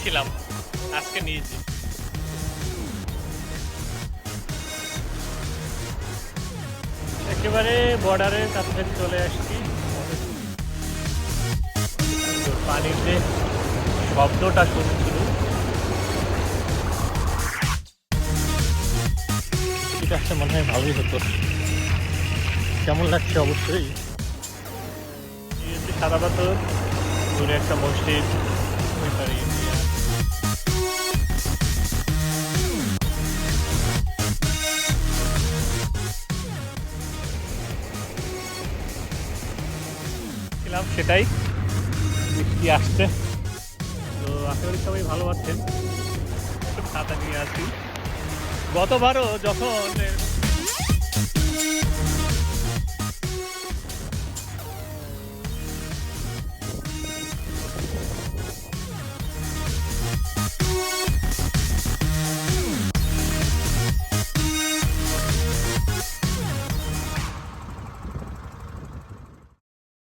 ছিলাম, আজকে নিয়েছি। একেবারে বর্ডারের কাছাকাছি চলে আসছি। পানির যে শব্দটা শুনছিল, এটা একটা মনে হয় ভালোই হতো। কেমন লাগছে অবশ্যই। সাদা পাথর, দূরে একটা মসজিদ, ওই পারে ইন্ডিয়া। সেটাই বৃষ্টি আসছে, তো আশা করি সবাই ভালো আছেন। ছাতা নিয়ে আছি। গতবারও যখন